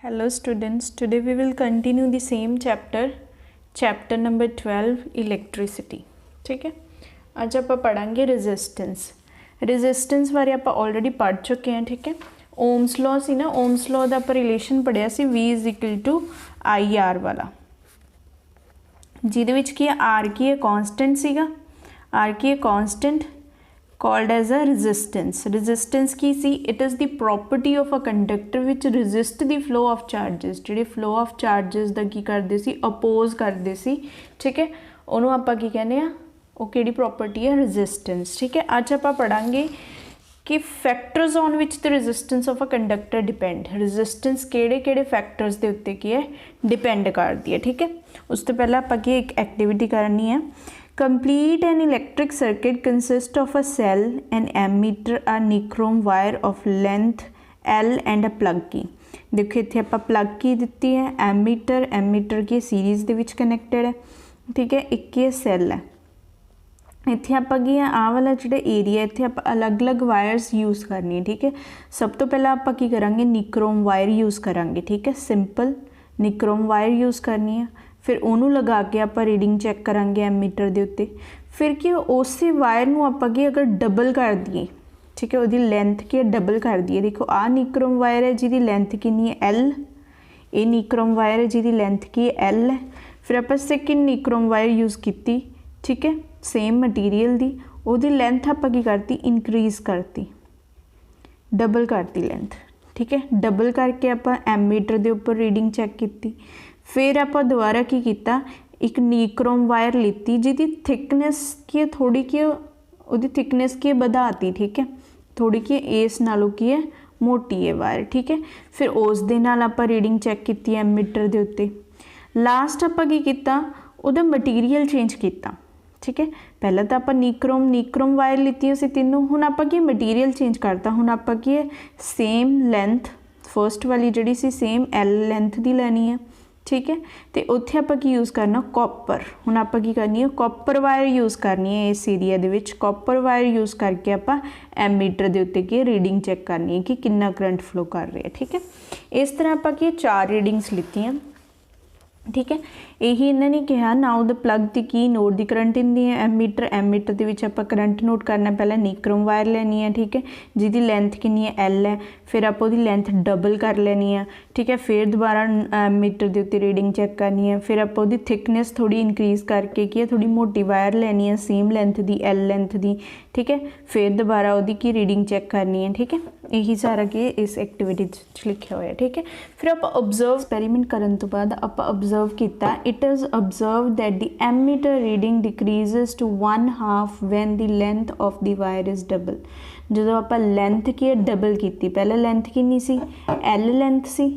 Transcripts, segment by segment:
Hello students, today we will continue the same chapter number 12 electricity. ठीक है, आज आप पढ़ांगे रेजिस्टेंस बारे आप ऑलरेडी पढ़ चुके हैं. ठीक है, ओम्स लॉ सी ना, ओम्स लॉ का आप रिलेशन पढ़िया सी V is equal to IR वाला, जिहदे विच की R की है कॉन्सटेंट सीगा, R की है constant called as a resistance की सी, it is the property of a conductor which resist the flow of charges. ਜਿਹੜੇ flow of charges ਦਾ ਕੀ ਕਰਦੇ ਸੀ, oppose ਕਰਦੇ ਸੀ. ठीक है, ਉਹਨੂੰ ਆਪਾਂ ਕੀ ਕਹਿੰਦੇ ਆ, ਉਹ ਕਿਹੜੀ property ਹੈ, resistance. ठीक है, ਅੱਜ ਆਪਾਂ ਪੜਾਂਗੇ कि factors on which the resistance of a conductor depend, resistance किहड़े फैक्टर्स के उत्ते की है डिपेंड करती है. ठीक है, उस तो पहले आपां की एक एक्टिविटी करनी है. Complete an electric circuit consist of a cell, an ammeter, a nichrome wire of length L and a plug की. देखो इत्थे आपां प्लग की दित्ती है, एमीटर की सीरीज़ दे विच कनैक्टेड है. ठीक है, एक ही सैल है. इत्थे आपां की आह वाला जिहड़ा एरिया इत्थे आपां अलग अलग वायर्स यूज़ करनी है. ठीक है, सब तो पहला आपां की करांगे, निक्रोम वायर यूज़ करांगे. ठीक है, सिंपल निक्रोम वायर यूज़ करनी है. फिर उन्होंने लगा के आपां रीडिंग चैक करांगे एमीटर दे उत्ते. फिर कि उस वायर नूं आपां की अगर डबल कर दिए, ठीक है, उसकी लेंथ की डबल कर दिए. देखो आ निक्रोम वायर है जिहदी लेंथ कितनी है L, ये निक्रोम वायर है जिहदी लेंथ की है L है. फिर आपां सेकंड निक्रोम वायर यूज़ की. ठीक है, सेम मटीरियल दी, उहदी लेंथ आपां की करती, इंक्रीज़ करती, डबल करती लेंथ. ठीक है, डबल करके आपां एमीटर दे उपर रीडिंग चैक की. फिर आपां दोबारा की कीता, एक निक्रोम वायर लीती जिहदी थिकनेस की थोड़ी की उहदी थिकनेस की बढ़ाती. ठीक है, थोड़ी की इस नालों की है मोटी है वायर. ठीक है, फिर उस दे नाल आपां रीडिंग चैक की एमीटर दे उत्ते. लास्ट आपां की कीता, उहदा मटीरियल चेंज किया. ठीक है, पहले तो आप निक्रोम वायर लीतियां सी तीनों, हुण आपां की मटीरियल चेंज करता. हुण आपां की सेम लेंथ फर्स्ट वाली जिहड़ी सी सेम L लेंथ दी लैनी है. ठीक है, तो उत्थे आपां की यूज़ करना कॉपर. हुण आपां की करनी है, कॉपर वायर यूज़ करनी है. इस एरिया दे विच कॉपर वायर यूज़ करके आपां एमीटर दे उत्ते की रीडिंग चैक करनी है कि कितना करंट फ्लो कर रहा है. ठीक है, इस तरह आपां की 4 रीडिंग्स लीतियां. ठीक है, यही इन्होंने कहा नाउ द प्लग दी की नोट दी करंट इन दी है एमीटर दे विच आपां करंट नोट करना. पहले निक्रोम वायर लेनी है. ठीक है, जिहदी लेंथ कितनी है L है. फिर आप उहदी लेंथ डबल कर लेनी है. ठीक है, फिर दोबारा एमीटर दे उत्ते रीडिंग चैक करनी है. फिर आप उहदी थिकनेस थोड़ी इंक्रीज़ करके की थोड़ी मोटी वायर लेनी है सेम लेंथ दी L लेंथ दी. ठीक है, फिर दोबारा उहदी की रीडिंग चैक करनी है. ठीक है, यही सारा कि इस एक्टिविटी लिखा हुआ है. ठीक है, फिर आप ऑब्जर्व एक्सपेरीमेंट करने तो बाद आप ऑब्जर्व किया, it is observe that the ammeter reading decreases to 1/2 when the length of the wire is double. जो आप लेंथ की डबल की, पहले लेंथ कितनी सी L लेंथ सी,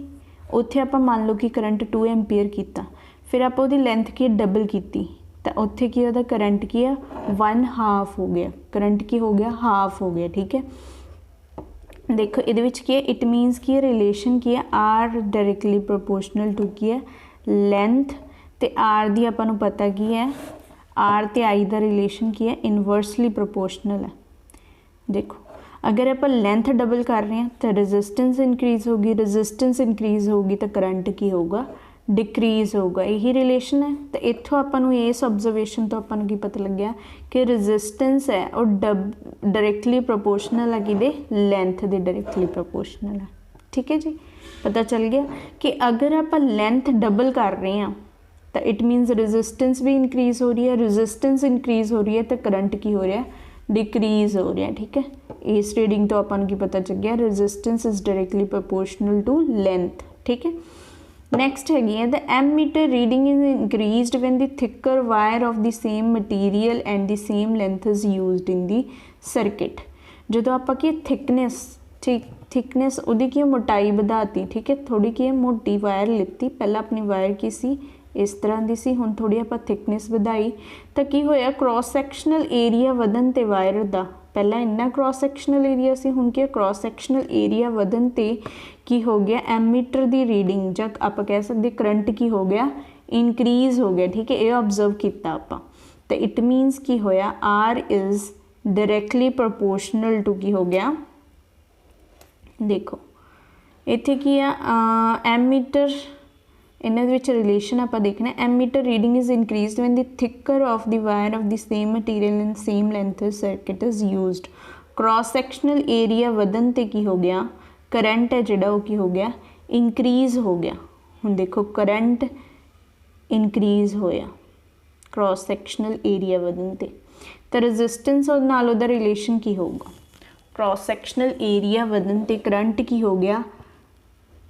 उत्थे आप मान लो कि करंट 2 एम्पीयर किया. फिर आप उहदी लेंथ की डबल की तो उत्थे की उहदा करंट की है 1/2 हो गया, करंट की हो गया हाफ हो गया. ठीक है, देखो ये की है, इट मीनस की रिलेशन की है R डायरेक्टली प्रोपोर्शनल टू की है लेंथ, तो R दी आपां नूं पता की है R ते I दा रिलेशन की है इनवर्सली प्रोपोर्शनल है. देखो अगर आप लेंथ डबल कर रहे हैं तो रेजिस्टेंस इंक्रीज़ होगी, रेजिस्टेंस इंक्रीज़ होगी तो करंट की होगा डिक्रीज़ होगा. यही रिलेशन है. तो इत्थों आपां इस ऑब्जर्वेशन तो आपां की पता लग गया कि रेजिस्टेंस है और डायरेक्टली प्रोपोर्शनल है कि लेंथ दे डायरेक्टली प्रोपोर्शनल है. ठीक है जी, पता चल गया कि अगर आप लेंथ डबल कर रहे हैं तो इट मीनस रेजिस्टेंस भी इंक्रीज़ हो रही है, रेजिस्टेंस इंक्रीज़ हो रही है तो करंट की हो रहा है डिक्रीज़ हो रहा है. ठीक है, इस रीडिंग तो अपन की पता चल गया resistance is directly proportional to length. ठीक है, नैक्सट है the ammeter reading is increased when the thicker wire of the same material and the same length is used in the circuit. जो आप की थिकनेस उहदी की मोटाई बढ़ाती. ठीक है, थोड़ी की मोटी वायर लीती, पहला अपनी वायर की सी इस तरह की सी, हुण थोड़ी आप थिकनेस बढ़ाई तो की होया क्रॉस सैक्शनल एरिया वधन ते वायर दा, पहला इन्ना क्रॉस सैक्शनल एरिया से हुण क्या क्रॉस सैक्शनल एरिया वधन ते की हो गया एमीटर दी रीडिंग जब आप कह सकते करंट की हो गया इंक्रीज़ हो गया. ठीक है, ये ऑब्जर्व किया आप, तो इट मीनस की होया R is directly proportional to की हो गया. देखो इत्थे की है एमीटर, इन्हां दे विच रिलेशन आपां देखना। Ammeter reading is increase when the thicker of the wire of the same material and same length circuit is used. Cross sectional area वधन ते की हो गया, करंट है जिहड़ा की हो गया इंक्रीज हो गया। हुण देखो करंट इंक्रीज होया क्रॉस सैक्शनल एरिया वधन ते, तो रजिस्टेंस और नाल उहदा रिलेशन की होगा। क्रॉस सैक्शनल एरिया वधन ते करंट की हो गया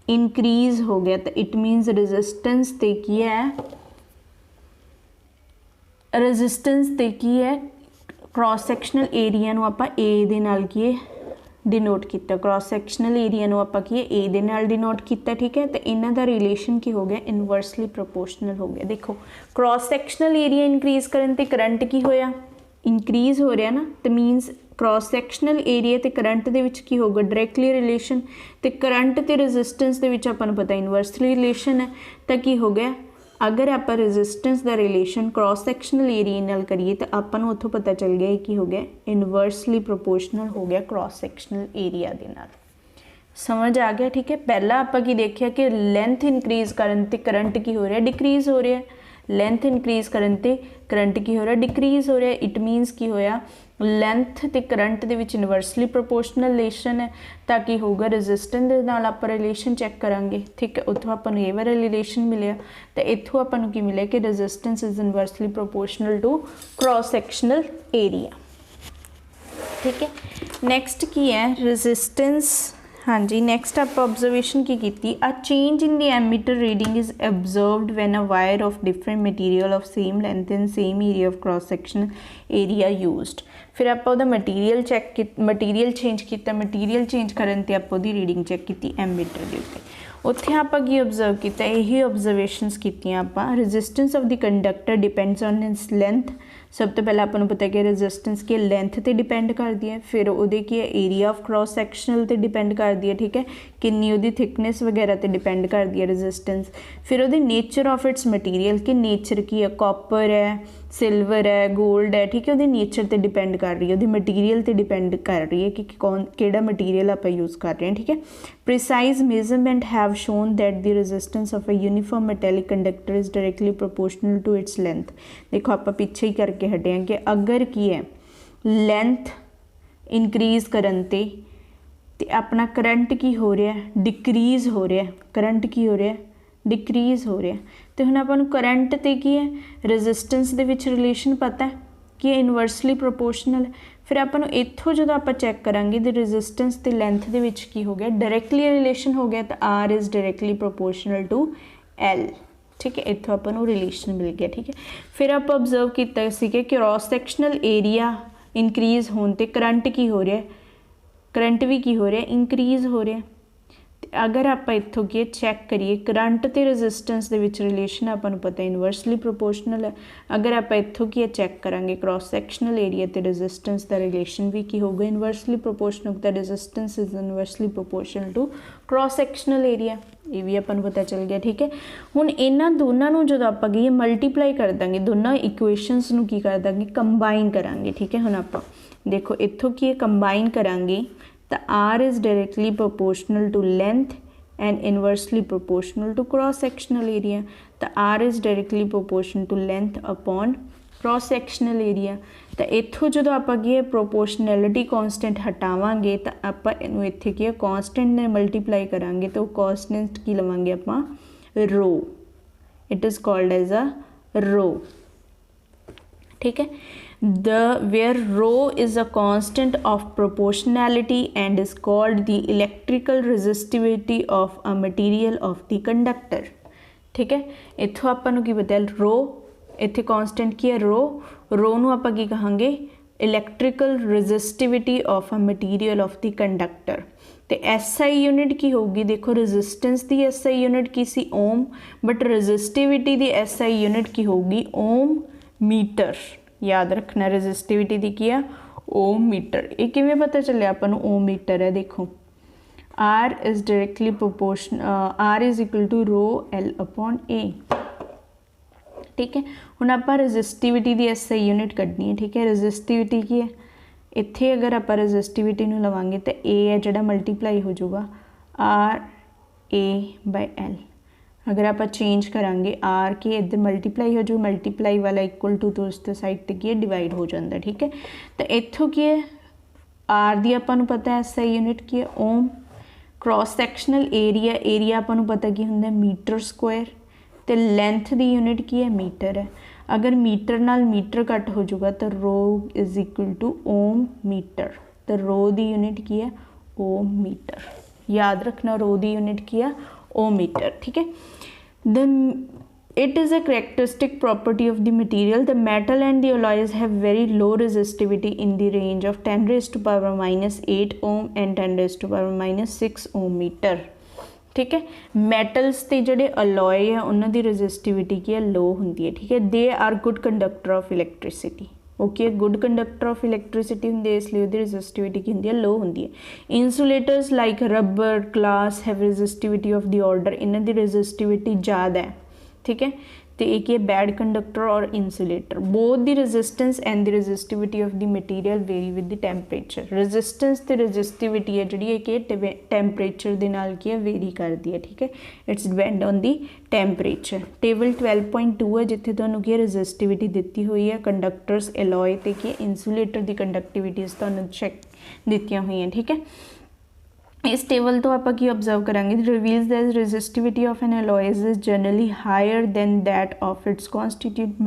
इंक्रीज हो गया, तो इट मीनस रेजिस्टेंस ते की है, रेजिस्टेंस ते की है क्रॉस सैक्शनल एरिया नूं आपां ए दे नाल की डिनोट किया। क्रॉस सैक्शनल एरिया नूं आपां की ए दे नाल डिनोट किया, ठीक है। तो इन्हां दा रिलेशन की हो गया इनवर्सली प्रोपोर्शनल हो गया। देखो क्रॉस सैक्शनल एरिया इंक्रीज करन ते करंट की होया इंक्रीज हो रहा ना, तो मीनस क्रॉस सैक्शनल एरिया तो करंट दे विच की होगा डायरैक्टली रिलेशन, तो करंट तो रेजिस्टेंस दे विच आपां नूं पता इनवर्सली रिलेशन है। तो की हो गया अगर आप रेजिस्टेंस का रिलेशन क्रॉस सैक्शनल एरिया नाल करिए तो आपां नूं उत्थों पता चल गया कि हो गया इनवर्सली प्रोपोर्शनल हो गया क्रॉस सैक्शनल एरिया दे नाल। समझ आ गया, ठीक है। पहला आपां की देखिया कि लेंथ इंक्रीज करन ते करंट की हो रहा डिक्रीज हो रहा है, लेंथ इंक्रीज करन ते करंट की हो रहा डिक्रीज हो रहा है। इट मीनस की होया लेंथ ते करंट दे विच इनवर्सली प्रोपोर्शनल रिलेशन है, ताकि होगा रेजिस्टेंस दे नाल आपां रिलेशन चैक करांगे, ठीक है। उत्थों आपां नूं ये वाला रिलेशन मिलिया, तो इत्थों आपां नूं की मिलिया कि resistance is inversely proportional to cross sectional area, ठीक है। नैक्सट की है रेजिस्टेंस, हाँ जी। नैक्सट आप ऑब्जर्वेशन की a change in the ammeter reading is observed when a wire of different material of same length and same area of cross section area used. फिर आप material check material change किया, material change करन ते आप reading cheque की ammeter के उत्ते। उत्थे आप की ऑब्जर्व किया, यही ऑब्जर्वेशनस कीतियां आप। Resistance of the conductor depends on its length. सब तो पहले आपको पता है कि रेजिस्टेंस की लेंथ ते डिपेंड करती है, फिर वो की एरिया ऑफ क्रॉस सैक्शनल ते डिपेंड करती है, ठीक है। किन्नी वो थिकनेस वगैरह ते डिपेंड करती है रेजिस्टेंस। फिर वो नेचर ऑफ इट्स मटीरियल कि नेचर की है, कॉपर है, सिल्वर है, गोल्ड है, ठीक है। वो नेचर ते डिपेंड कर रही है, वो मटीरियल ते डिपेंड कर रही है कि कौन केड़ा मटीरियल आप यूज़ कर रहे हैं, ठीक है। Precise measurement have shown that the resistance of a uniform metallic conductor is directly proportional to its length. देखो आप पीछे ही करके हटे हैं कि अगर की है लेंथ इनक्रीज करन ते अपना करंट की हो रहा है डिक्रीज हो रहा है, करंट की हो रहा है डिक्रीज हो रहा है। तो हुण आपां नूं करंट ते की है रेजिस्टेंस दे विच रिलेशन पता है कि इनवर्सली प्रोपोर्शनल। फिर आपां नूं इत्थों जो आप चैक करांगे तो रेजिस्टेंस ते लेंथ दे विच की हो गया डायरैक्टली रिलेशन हो गया, तो R is directly proportional to L, ठीक है। इत्थों आपां नूं रिलेशन मिल गया, ठीक है। फिर आप ऑब्जर्व किया कि क्रॉस सैक्शनल एरिया इंक्रीज होने ते करंट की हो रहा है, करंट भी की हो रहा है इंक्रीज हो रहा है। अगर आप इत्थों की चैक करिए करंट तो रेजिस्टेंस के विच रिलेशन आपां नूं पता इनवर्सली प्रोपोर्शनल है। अगर आप इत्थों की चैक करांगे क्रॉस सैक्शनल एरिया तो रेजिस्टेंस का रिलेशन भी की होगा इनवर्सली प्रोपोर्शनल, तो resistance is inversely proportional to cross sectional area, ये भी आपां नूं पता चल गया, ठीक है। हुण इन्हां दोनों नूं जदों आपां की मल्टीप्लाई कर देंगे, दोनों इक्वेशनस नूं की कर देंगे कंबाइन करांगे, ठीक है। हुण आपां देखो इत्थों की कंबाइन करांगे तो R is directly proportional to length and inversely proportional to cross sectional area। तो R is directly proportional to length upon cross sectional area। तो इत्थों जो आप प्रोपोर्शनैलिटी कॉन्सटेंट हटावांगे तो आप इत्थे की कॉन्सटेंट ने मल्टीप्लाई करांगे तो कॉन्सटेंट की लवांगे आप rho, it is called as a rho, ठीक है। where rho is a constant of proportionality and is called the electrical resistivity of a material of the conductor, ठीक है। इत्थों आपां नूं की पता रो, इत्थे कॉन्सटेंट की है रो, रो नूं आपां की कहांगे electrical resistivity of a material of the conductor. तो SI यूनिट की होगी, देखो रेजिस्टेंस की SI यूनिट की सी ओम, बट रजिस्टिविटी की SI यूनिट की होगी ओम मीटर, याद रखना रेजिस्टिविटी दी की है ओम मीटर। ये किवें पता चलिया आपां ओम मीटर है, देखो R is directly proportion R is equal to rho L upon A, ठीक है। हुण आपां रेजिस्टिविटी दी SI यूनिट कढनी है, ठीक है। रेजिस्टिविटी की है इत्थे अगर आपां रेजिस्टिविटी नूं लवांगे तो A है जिहड़ा मल्टीप्लाई हो जाऊगा R A/L। अगर आप चेंज करांगे आर के इधर मल्टीप्लाई हो जाओ, मल्टीप्लाई वाला इक्वल टू तो उस साइड ते की है डिवाइड हो जाता, ठीक है। तो इत्थों की है आर दी आपां नूं पता है SI यूनिट की है ओम। क्रॉस सैक्शनल एरिया, एरिया आपां नूं पता की हुंदा मीटर स्क्वायर, तो लेंथ दी यूनिट की है मीटर है। अगर मीटर नाल मीटर कट हो जाऊगा तो rho is equal to ohm metre, तो रो दी यूनिट की है ओम मीटर। याद रखना रो दी यूनिट की है ओम मीटर, ठीक है। then it is a characteristic property of the material, the metal and the alloys have very low resistivity in the range of 10 raised to power minus 8 ohm and 10 raised to power minus 6 ohm meter, ठीक है। Metals ते जड़े alloy है उन्हों की resistivity की है लो होंगी है, ठीक है। They are good conductor of electricity, okay. Good conductor of electricity होंगे इसलिए उसकी रजिस्टिविटी की होंगी है लो होंगी है। Insulators like rubber glass have resistivity of the order, इन्हों की रजिस्टिविटी ज़्यादा है, ठीक है। तो एक है बैड कंडक्टर और insulator. Both the resistance and the resistivity of the material very with the temperature. Resistance तो रेजिस्टिविटी है जी कि टैंपरेचर के नाल की है वेरी करती है, ठीक है। It's depend on the temperature. Table 12.2 है जिथे तुहानूं की रेजिस्टिविटी दी हुई है कंडक्टर्स एलॉय ते की इंसुलेटर की कंडक्टिविटीज़ तुहानूं चैक दी हुई हैं, ठीक है। इस टेबल तो आप की ऑब्जर्व करांगे reveals that resistivity of an alloys is generally higher than that of its constitute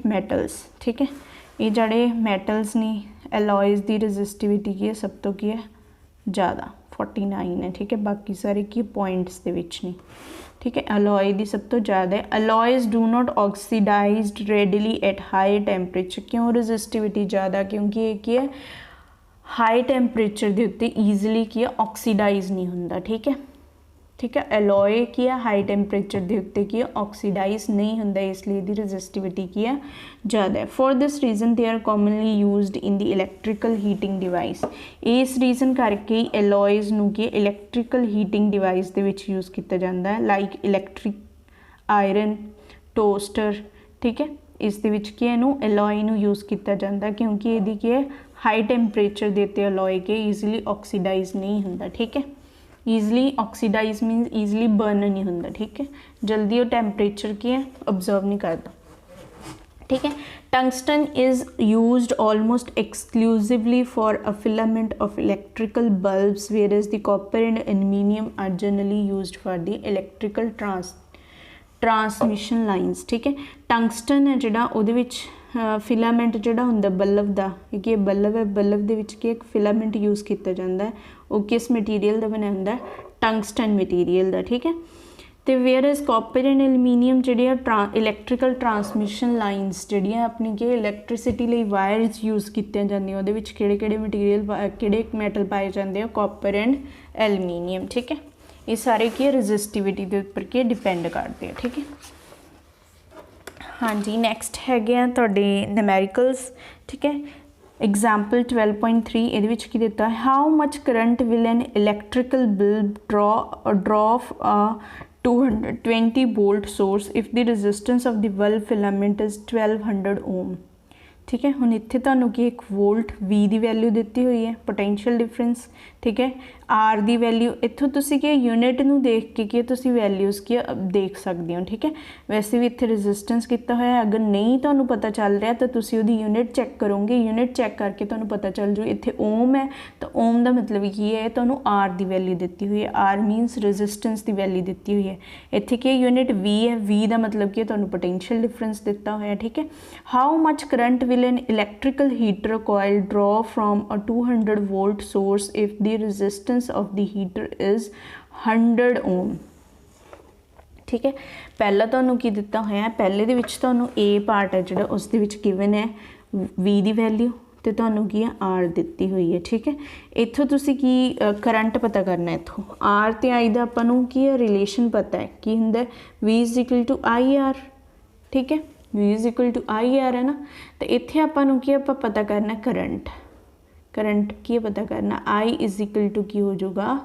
metals, ठीक है। ये जड़े मैटल्स ने एलॉयज की रेजिस्टिविटी की है सब तो की है ज़्यादा 49 है, ठीक है। बाकी सारे की पॉइंट्स के विच नहीं, ठीक है। अलॉय की सब तो ज़्यादा है। Alloys do not oxidized readily at high temperature. क्यों रेजिस्टिविटी ज़्यादा? क्योंकि ये की है हाई टैंपरेचर के उत्ते ईजिली की ऑक्सीडाइज नहीं होंदा, ठीक है, ठीक है। एलॉय की है हाई टैंपरेचर के उत्ते की ऑक्सीडाइज नहीं होंदा, इसलिए इसकी रेजिस्टिविटी की है ज़्यादा है। For this reason they are commonly used in the electrical heating device. इस रीजन करके एलॉयज नूं की इलैक्ट्रिकल हीटिंग डिवाइस दे विच यूज़ किया जाता है, लाइक इलैक्ट्रिक आयरन टोस्टर, ठीक है। इस दे विच की इहनूं एलॉय नूं यूज़ किया जाता है क्योंकि ये की है हाई टैंपरेचर देते अलॉय के ईजिली ऑक्सीडाइज नहीं होंदा, ठीक है। Easily oxidize means easily burn नहीं होंदा, ठीक है। जल्दी वो टैंपरेचर की है ऑब्जर्व नहीं करता, ठीक है। Tungsten is used almost exclusively for a filament of electrical bulbs where is the copper and aluminium are generally used for the electrical transmission lines, ठीक है। टंगस्टन है जिहड़ा उहदे विच फिलामेंट जिहड़ा हुंदा बल्ब का, क्योंकि बल्ब है बल्ब दे विच एक फिलामेंट यूज़ किया जाता है, वो किस मटीरियल का बनया होंदा टंगस्टन मटीरियल का, ठीक है। तो where is copper and aluminium जिहड़ियां इलैक्ट्रिकल ट्रांसमिशन लाइन्स जिहड़ियां अपनी के इलैक्ट्रिसिटी लई वायरस यूज़ कीतियां जांदियां उहदे विच किहड़े मटीरियल किहड़े मैटल पाए जाते हैं कॉपर एंड एल्यूमीनियम, ठीक है। ये सारे की रेजिस्टिविटी के उपर की डिपेंड करते हैं, ठीक है। हाँ जी नैक्सट है तुहाडे न्यूमेरिकल्स, ठीक है। एग्जाम्पल 12.3 ये की दिता है how much current will an electrical bulb draw 220 volt source if the resistance of the bulb filament is 1200 ओम, ठीक है। हुण इत्थे तुहानूं की एक वोल्ट वी की वैल्यू दी हुई है पोटेंशियल डिफरेंस, ठीक है। आर की वैल्यू इत्थों तुसीं कि यूनिट नूं देख के कि तुसीं वैल्यूज़ की देख सकते हो, ठीक है। वैसे भी इत्थे रेजिस्टेंस किया होया है, अगर नहीं तुहानूं पता चल रहा तो तुसीं उहदी यूनिट चैक करोगे, यूनिट चैक करके तुहानूं पता चल जू इत्थे ओम है तो ओम का मतलब की है तुहानूं आर की वैल्यू दी हुई है, आर मीनस रेजिस्टेंस की वैल्यू दी हुई है। इत्थे कि यूनिट वी है, वी का मतलब कि तुहानूं पोटेंशियल डिफरेंस दिता होया, ठीक है। How much current will an electrical heater coil draw from a 200 volt source if the resistance of the heater is 100 ओम, ठीक है। पहला तुहानूं की दिता होया पहले दे विच तुहानूं ए पार्ट है जिहड़ा उस दे विच गिवन है वी की वैल्यू तो तुहानूं की है आर दी हुई है, ठीक है। इत्थों तुसीं की करंट पता करना, इत्थों आर ते आई दा आपां नूं की रिलेशन पता है कि हुंदा V is equal to I R, ठीक है। V is equal to I R है ना, तो इत्थे आपां नूं की आपां पता करना करंट, करंट की पता करना आई इज इक्वल टू की हो जाऊगा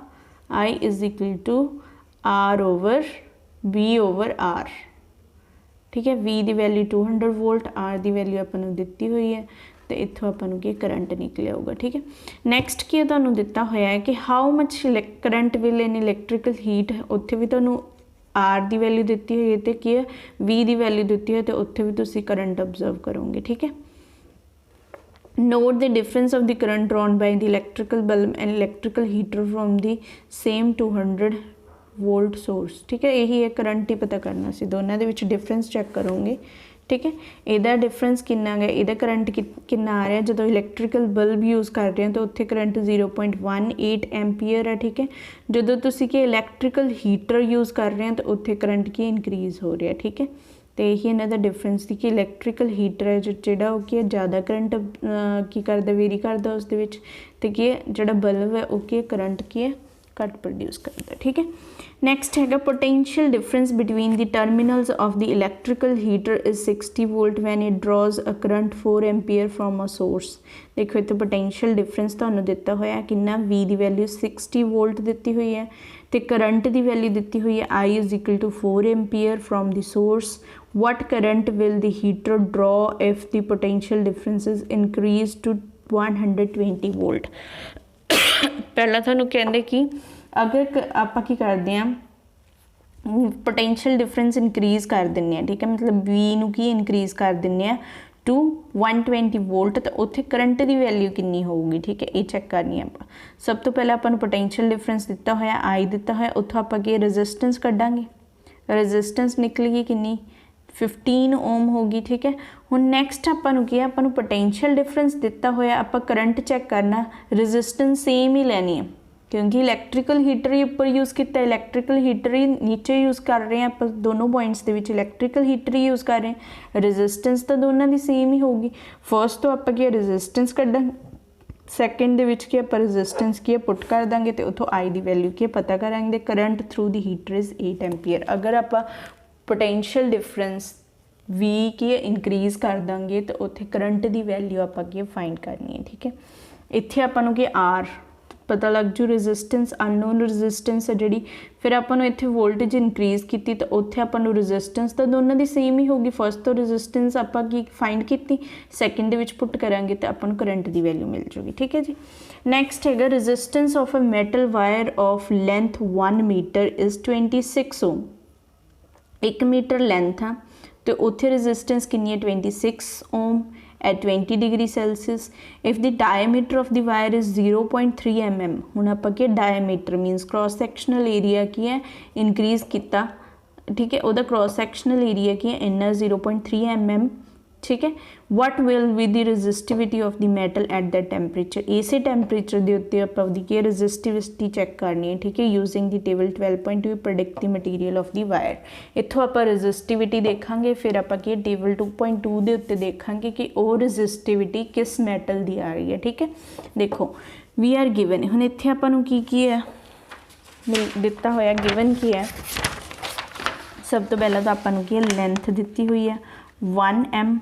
I is equal to R over V over R, ठीक है। वी की वैल्यू 200 वोल्ट, आर की वैल्यू अपन दी हुई है तो इत्थों आपां नूं की करंट निकल आऊगा। ठीक है, नैक्सट की तुहानूं दिता होया है कि how much current will in electrical heat, उत्थे भी तुहानूं आर की वैल्यू दी हुई है तो की है वी की वैल्यू दी हुई है, तो उत्थे भी तुसीं करंट ऑब्जर्व करोगे। ठीक है, note the difference of the current drawn by the electrical bulb and electrical heater from the same 200 volt source. ठीक है, यही है करंट ही पता करना सी, दोनों के विच डिफरेंस चैक करोगे। ठीक है, इहदा डिफरेंस कितना है, इहदा करंट कितना आ रहा है, जो इलैक्ट्रिकल बल्ब यूज़ कर रहे हैं तो उत्थे करंट 0.18 एम्पीयर है। ठीक है, जो तुसीं कि इलैक्ट्रिकल हीटर यूज़ कर रहे हैं तो उत्थे करंट की इनक्रीज़ हो रहा है। ठीक है, तो यही इन्हां दा डिफरेंस थी कि इलैक्ट्रिकल हीटर है जिहड़ा वो की ज़्यादा करंट की करदा वेरी करदा उस दे विच, ते की जिहड़ा बल्ब है वो की करंट की है घट प्रोड्यूस करता। ठीक है, नैक्सट है potential difference between the terminals of the electrical heater is 60 volt when it draws a current 4 ampere from a source. देखो इत्थे पोटेंशियल डिफरेंस तुहानूं दिता होया कितना, वी की वैल्यू 60 वोल्ट दी हुई है तो करंट की वैल्यू दी हुई है I is equal to 4 ampere from the source. What current will the heater draw if the potential difference is increase to 120 volt. पहला तुहानूं कहंदे कि अगर आपां की करदे हैं पोटेंशियल डिफरेंस इनक्रीज़ कर दिंदे हैं। ठीक है, मतलब वी नूं की इनक्रीज़ कर दिंदे हैं टू 120 वोल्ट, तो उत्थे करंट की वैल्यू कितनी होगी। ठीक है, ये चैक करनी है आप। सब तो पहले आपां नूं पोटेंशियल डिफरेंस दिता होया आई दिता होया, उत्थों आपां की रेजिस्टेंस कड्डांगे, रेजिस्टेंस निकलेगी कितनी 15 ओम होगी। ठीक है, हुण नैक्सट आपां नूं की आपां नूं पोटेंशियल डिफरेंस दिता होया, आपां करंट चैक करना, रेजिस्टेंस सेम ही लैनी है क्योंकि इलैक्ट्रिकल हीटर ही उपर यूज़ किया, इलैक्ट्रिकल हीटर ही नीचे यूज़ कर रहे हैं आप दोनों पॉइंट्स के विच इलैक्ट्रिकल हीटर ही यूज़ कर रहे हैं, रेजिस्टेंस तो दोनों की सेम ही होगी। फर्स्ट तो आप रेजिस्टेंस कड्डांगे, सैकेंड दे विच की आप रेजिस्टेंस की पुट कर देंगे तो उतों आई की वैल्यू की पता करांगे। Current through the heater is 8 ampere. अगर आप पोटेंशियल डिफरेंस वी की इनक्रीज़ कर देंगे तो उत्थे करंट की वैल्यू आप फाइंड करनी है। ठीक है, इत्थे आपां कि आर पता लग जू, रेजिस्टेंस अननोन रेजिस्टेंस है जी, फिर आपां इत्थे वोल्टेज इनक्रीज़ की तो उत्थे आपां रेजिस्टेंस तो दोनों की सेम ही होगी। फर्स्ट तो रेजिस्टेंस आपां की फाइंड की, सैकेंड दे विच पुट करांगे तो आपां करंट की वैल्यू मिल जूगी। ठीक है जी, नैक्सट है resistance of a metal wire of length 1 metre is 26 ohm. 1 metre length हाँ तो उत्थे रेजिस्टेंस कितनी है 26 ohm at 20 degree Celsius. If the diameter of the wire is 0.3 mm, हुण आपां कि diameter means cross sectional area की है इनक्रीज़ किया। ठीक है, वह क्रॉस सैक्शनल एरिया की है इन्ना 0.3 mm। ठीक है, what will be the resistivity of the metal at that temperature, इसे टैंपरेचर के उत्ते आपां दी रेजिस्टिविटी चैक करनी है। ठीक है, using the table 12.2 predict the material of the wire. इत्थों आपां रेजिस्टिविटी देखांगे, फिर आपां की टेबल 2.2 के उत्ते देखांगे कि वो रेजिस्टिविटी किस मैटल की आ रही है। ठीक है, देखो वी आर गिवन, हुण इत्थे आपां नूं की है दिता होया, गिवन की है। सब तो पहला तो आपां नूं की लेंथ दी हुई है 1 m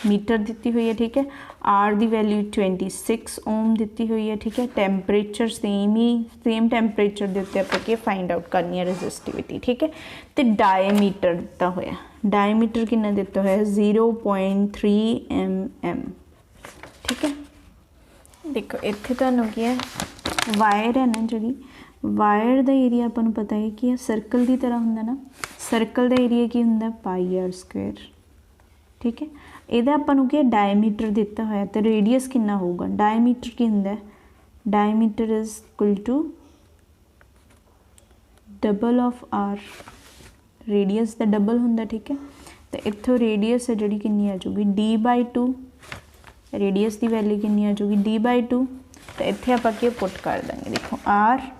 मीटर दी हुई है। ठीक है, आर की वैल्यू 26 ओम दी हुई है। ठीक है, टैंपरेचर सेम टैंपरेचर के उत्ते आपां फाइंड आउट करनी है रेजिस्टिविटी। ठीक है, तो डायमीटर दिता होया, डायमीटर कितना दिता होया 0.3 mm। ठीक है, देखो इत्थे तुहानूं की है वायर है ना जी, वायर का एरिया आपां नूं पता है कि सर्कल की तरह हुंदा ना, सर्कल का एरिया की हुंदा πr²। ठीक है, ਇਹਦਾ ਆਪਾਂ ਨੂੰ ਕੀ डायमीटर दिता होया तो रेडियस कितना होगा, डायमीटर की हुंदा, diameter is equal to double of R, radius का डबल हुंदा। ठीक है, तो इत्थों रेडियस है जी कितनी आ जाऊगी d/2, रेडियस की वैल्यू कितनी आ जाऊगी d/2, तो इत्थे आपां की पुट कर देंगे। देखो R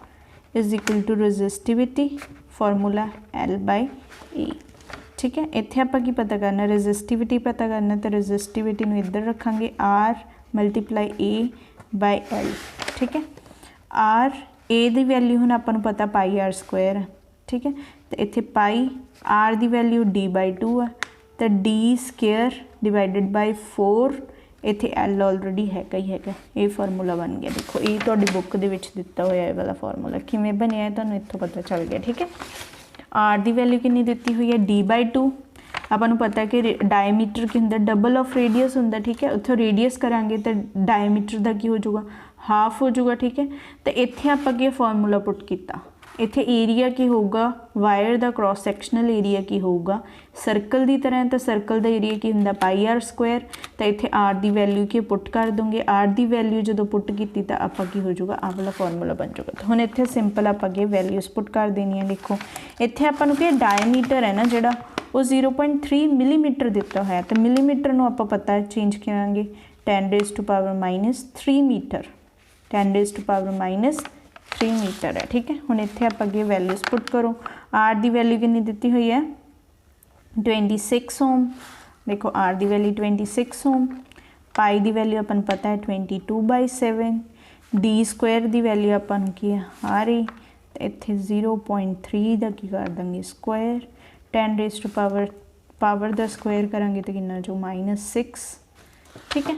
is equal to resistivity formula L/A। ठीक है, इत्थे आपां की पता करना, रेजिस्टिविटी पता करना, तो रेजिस्टिविटी नूं इधर रखांगे R मल्टीप्लाई A/L। ठीक है, R A की वैल्यू हुण आपां नूं पता πr² है। ठीक है, तो इत्थे पाई R की वैल्यू d/2 है, तो d² डिवाइडेड बाय 4, इत्थे L ऑलरेडी हैगा ही हैगा, ये फार्मूला बन गया। देखो ये तुहाडी बुक दे विच दिता होया ये वाला फार्मूला किवें बनया है तुहानूं इत्थों पता चल गया। ठीक है, आर की वैल्यू कितनी दी हुई है d/2, ਆਪਾਂ ਨੂੰ पता कि डायमीटर की होंगे डबल ऑफ रेडियस होंगे, ठीक है। उत्थों रेडियस करांगे तो डायमीटर का की हो जाऊगा, हाफ हो जाऊगा, ठीक है। तो इत्थे आपां की फॉर्मूला पुट किया, इत्थे एरिया की होगा वायर का क्रॉस सैक्शनल एरिया की होगा सर्कल की तरह, तो सर्कल का एरिया की होंगे पाई आर स्क्वायर। तो इत्थे आर की वैल्यू की पुट कर दोगे, आर की वैल्यू जो पुट की तो आपां की हो जाऊगा आ वाला फॉर्मूला बन जाऊगा। तो हुण इत्थे सिंपल आपां की वैल्यूज़ पुट कर देनी है। देखो इत्थे आपां नूं कि डायमीटर है ना जिहड़ा वो 0.3 मिलीमीटर दिता है, तो मिलीमीटर नूं आपां पता चेंज करांगे 10⁻³ मीटर, 10⁻³ मीटर है, ठीक है। हुण इत्थे आपां अगे वैल्यूज़ पुट करो, आर की वैल्यू कितनी दी हुई है 26 ओम। देखो आर की वैल्यू 26 ओम, पाई की वैल्यू अपन पता है 22/7, डी स्क्वायर की वैल्यू अपन की है आ रही, तो इत्थे 0.3 का की कर देंगे स्क्वायर, 10⁻⁻ पावर का स्क्वायर करांगे तो कितना जो -6, ठीक है।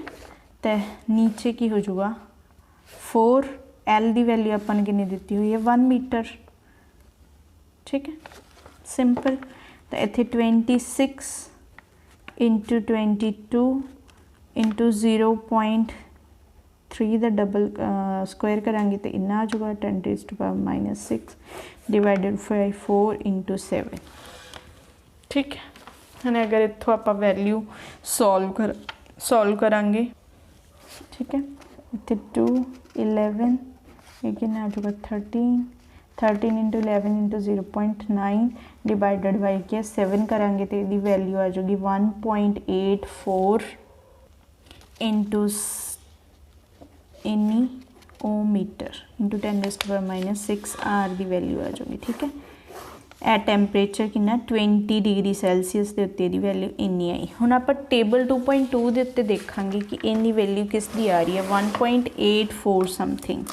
तो नीचे की हो जाऊगा 4, एल की वैल्यू अपन कितनी दी हुई है 1 मीटर, ठीक है, सिंपल। तो इत्थे 26 × 22 × 0.3 का डबल स्क्वायर करांगे तो इन्ना आ जाऊगा 10⁻⁻6 डिवाइडेड बाय 4 × 7, ठीक है। हाँ अगर इतों आप वैल्यू सॉल्व करांगे, ठीक है, इतने 2 11 लेकिन आ जाएगा 13 × 11 × 0.9 डिवाइडेड बाई क्या 7 करांगे तो यदी वैल्यू आ जाएगी 1.84 इंटू इन्नी ओम मीटर इंटू 10⁻⁻6 आर की वैल्यू आ जाएगी, ठीक है। ए टैंपरेचर कि 20 डिग्री सैल्सीयस के उत्ते दी वैल्यू इन्नी आई। हुण आप टेबल 2.2 के उत्ते देखा कि इन्नी वैल्यू किस दी आ रही है 1.84 समथिंग।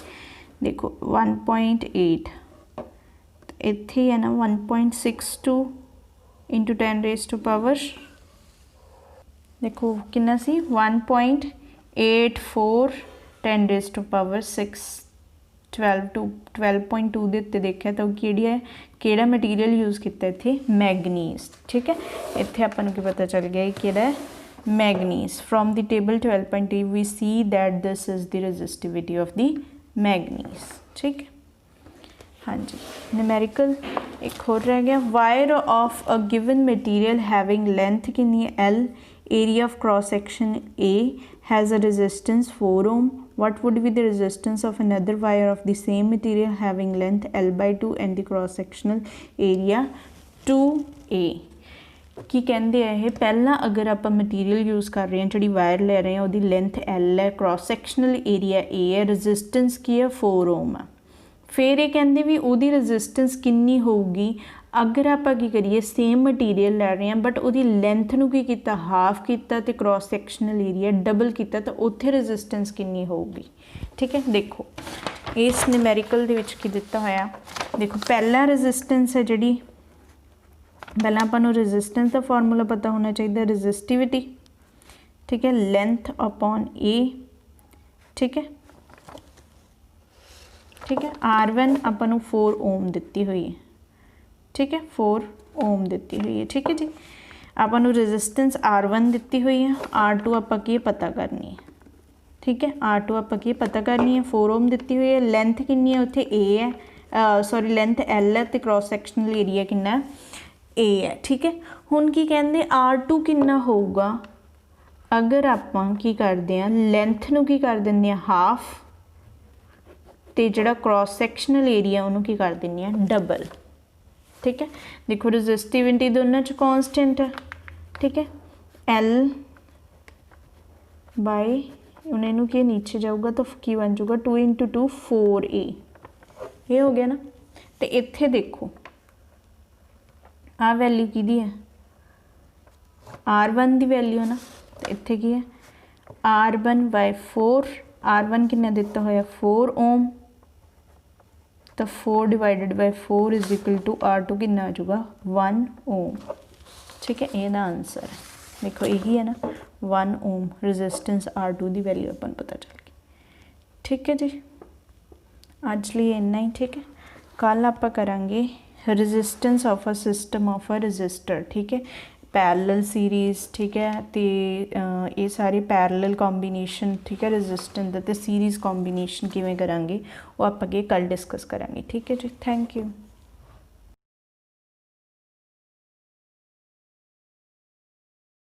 देखो 1.8 इत्थे है ना 1.62 इंटू 10⁻⁻, देखो कितना सी 1.84 10⁻⁻6 12.2 के उत्ते देखा तो किहड़ी है किहड़ा मटीरियल यूज़ किया इत्थे मैगनीज, ठीक है। इत्थे आपां नूं की पता चल गया किहड़ा है manganese. From the table 12.2 we see that this is the resistivity of the manganese, ठीक है। हाँ जी, न्यूमेरिकल एक होर रह गया। Wire of a given material having length कितनी है L, area of cross section A, has a resistance 4 ohm. What would be the resistance of another wire of the same material having length L/2 and the cross sectional area 2A? की कहते हैं पहला अगर आप material use कर रहे हैं जी wire ले रहे हैं वो लेंथ L है, क्रॉस सैक्शनल एरिया A है, रेजिस्टेंस की है 4 ओम है। फिर ये कहते भी वो रेजिस्टेंस कितनी होगी अगर आप की करिए सेम मटीरियल लै रहे हैं बट वो लेंथ नूं की किया हाफ किया तो क्रॉस सैक्शनल एरिया डबल किया तो उत्थे रेजिस्टेंस कितनी होगी, ठीक है। देखो इस न्यूमेरिकल दे विच की दिता होया, देखो पहला रेजिस्टेंस है जी, पहला आपां नूं रेजिस्टेंस का फॉर्मूला पता होना चाहिए रेजिस्टिविटी, ठीक है, लेंथ अपॉन ए, ठीक है, ठीक है। R1 आपां नूं 4 ओम दी हुई है, ठीक है, 4 ओम दी हुई है, ठीक है जी। आपां नूं रेजिस्टेंस R1 दी हुई है, R2 आपां की पता करनी है, ठीक है, R2 आपां की पता करनी है, 4 ओम दी हुई है। लेंथ कितनी है उत्थे A है, सॉरी लेंथ L है तो क्रॉस सैक्शनल एरिया कितना A है, ठीक है। हुण की कहंदे R2 कितना होगा अगर आपां की करदे हां लेंथ नूं की कर दिंदे हां हाफ तो जिहड़ा क्रॉस सैक्शनल एरिया उन्होंने की कर दिंदे हां डबल, ठीक है। देखो रेजिस्टिविटी दोनों च कॉन्सटेंट है, ठीक है, L बाय उन्हें कि नीचे जाऊगा तो की बन जाऊगा 2 × 2 4A, ये हो गया ना। तो इत्थे देखो आ वैल्यू की है R1 की वैल्यू है ना, तो इत्थे की है R1/4, R1 कितना दिता होया 4 ओम, तो 4 divided by 4 is equal to R2 कितना आ जाऊगा 1 ओम, ठीक है। ये आंसर है, देखो यही है ना 1 ओम रेजिस्टेंस R2 की वैल्यू अपन पता चल गई, ठीक है जी। आज लिए इन्ना ही, ठीक है। कल आप करांगे resistance of a system of a resistor, ठीक है। पैरेलल सीरीज़, ठीक है, तो ये सारे पैरेलल कॉम्बीनेशन, ठीक है, रेजिस्टेंस ते सीरीज़ कॉम्बीनेशन किवें करांगे वो आप अगे कल डिस्कस करांगे। ठीक है जी, थैंक यू।